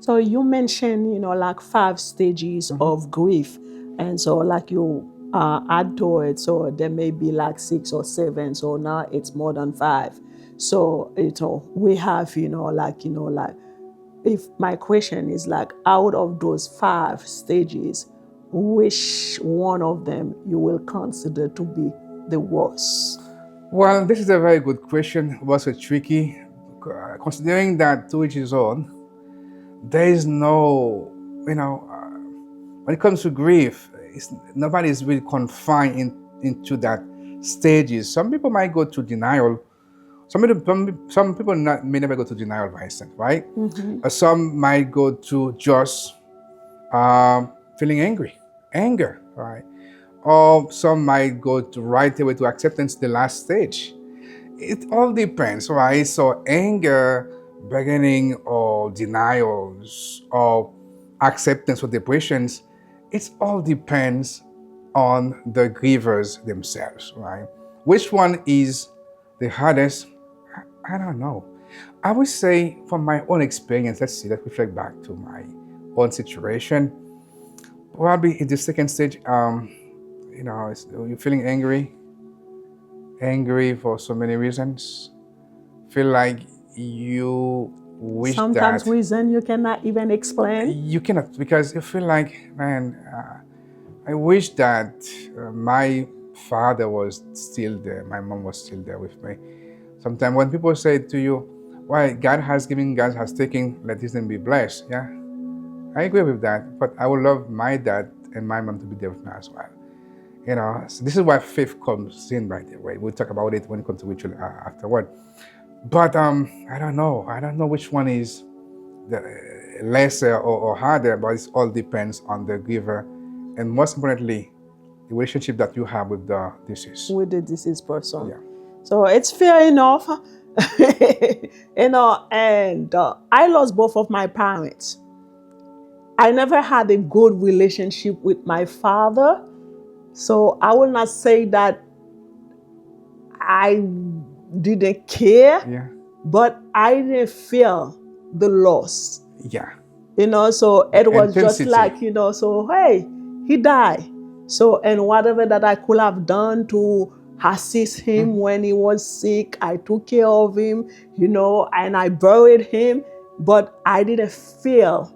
So you mentioned, like 5 stages Mhm. of grief. And so like you add to it, so there may be like 6 or 7. So now it's more than five. So, we have, like if my question is like out of those 5 stages, which one of them you will consider to be the worst? Well, this is a very good question. Also tricky, considering that to each his own. There is no, when it comes to grief, nobody is really confined into that stages. Some people might go to denial. Some people may never go to denial, for instance, right? Mm-hmm. Some might go to just feeling anger, right? Or some might go to right away to acceptance, the last stage. It all depends, right? So anger, bargaining, or denials, or acceptance or depressions, it all depends on the grievers themselves, right? Which one is the hardest? I don't know. I would say from my own experience, let's reflect back to my own situation. Probably in the second stage, you're feeling angry for so many reasons. Feel like you wish Sometimes that reason you cannot even explain. you cannot, because you feel like, man, I wish that my father was still there, my mom was still there with me. Sometimes when people say to you, why God has given, God has taken, let his name be blessed. Yeah, I agree with that. But I would love my dad and my mom to be there with me as well. So this is why faith comes in, by the way. We'll talk about it when it comes to ritual afterward. But I don't know. I don't know which one is the lesser or harder, but it all depends on the giver, and most importantly, the relationship that you have with the deceased. With the deceased person. Yeah. So it's fair enough. And I lost both of my parents. I never had a good relationship with my father. So I will not say that I didn't care, Yeah. but I didn't feel the loss. Yeah. So The it was just intensity. like, so hey, he died. So, and whatever that I could have done to assist him Mhm. when he was sick, I took care of him, and I buried him, but I didn't feel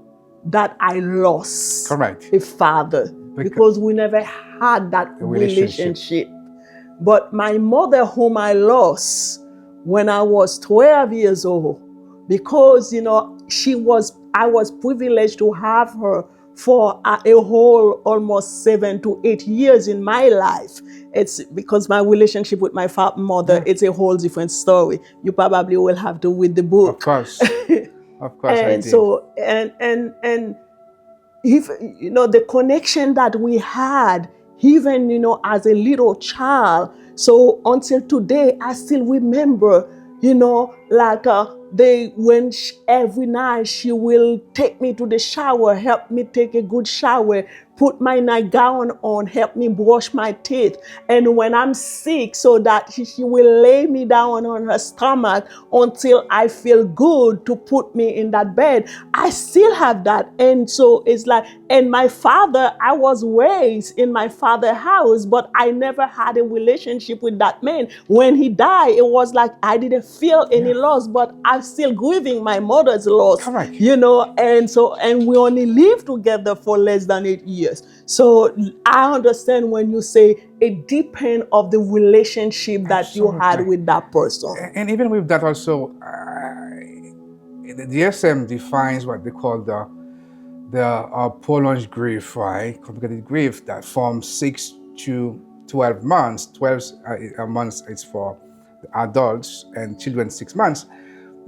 that I lost Correct. a father Because because we never had that the relationship. relationship. But my mother, whom I lost when I was 12 years old, because I was privileged to have her for a whole almost 7 to 8 years in my life. It's because my relationship with my mother, Yeah. it's a whole different story. You probably will have to read the Of book. course. Of course I And did. so, and if the connection that we had, even as a little child, so until today I still remember, like they when every night she will take me to the shower, help me take a good shower, put my nightgown on, help me brush my teeth. And when I'm sick, so that she will lay me down on her stomach until I feel good to put me in that bed. I still have that. And so it's like, and my father, I was raised in my father's house, but I never had a relationship with that man. When he died, it was like I didn't feel any Yeah. loss, but I'm still grieving my mother's loss, Correct. and we only lived together for less than 8 years. So I understand when you say it depends of the relationship that you had Absolutely. with that person. And even with that also, the DSM defines what they call the prolonged grief, right? Complicated grief that from 6 to 12 months. 12 months is for adults and children 6 months.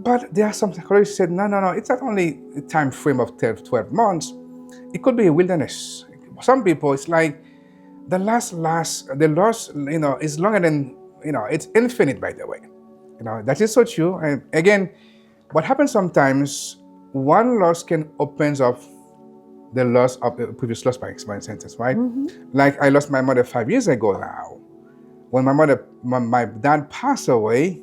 But there are some psychologists said, no, no, no, it's not only a time frame of 12 months. It could be a wilderness. Some people, it's like the loss, is longer than, it's infinite, by the way. That is so true. And again, what happens sometimes, one loss can opens up the loss of a previous loss by sentence, right? Mhm. Like I lost my mother 5 years ago now. When my dad passed away,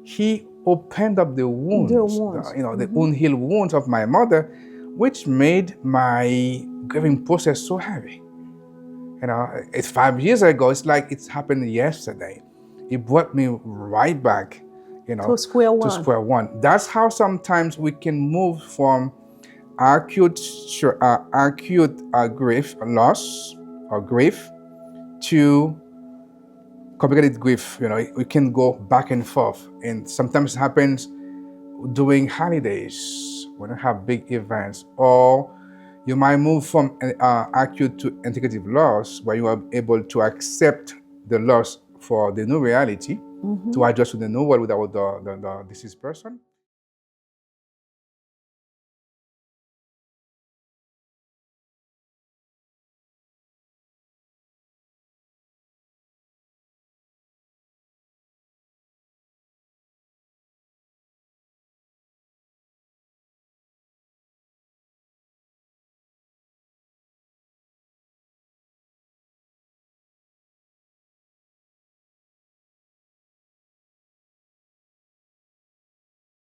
he opened up the The wounds, ones. the Mhm. unhealed wounds of my mother. which made my grieving process so heavy. It's 5 years ago. It's like it's happened yesterday. It brought me right back, To square to one. square one. That's how sometimes we can move from acute grief, loss or grief, to complicated grief. We can go back and forth, and sometimes it happens during holidays when you have big events, or you might move from acute to integrative loss, where you are able to accept the loss for the new reality, to adjust to the new world without the deceased person.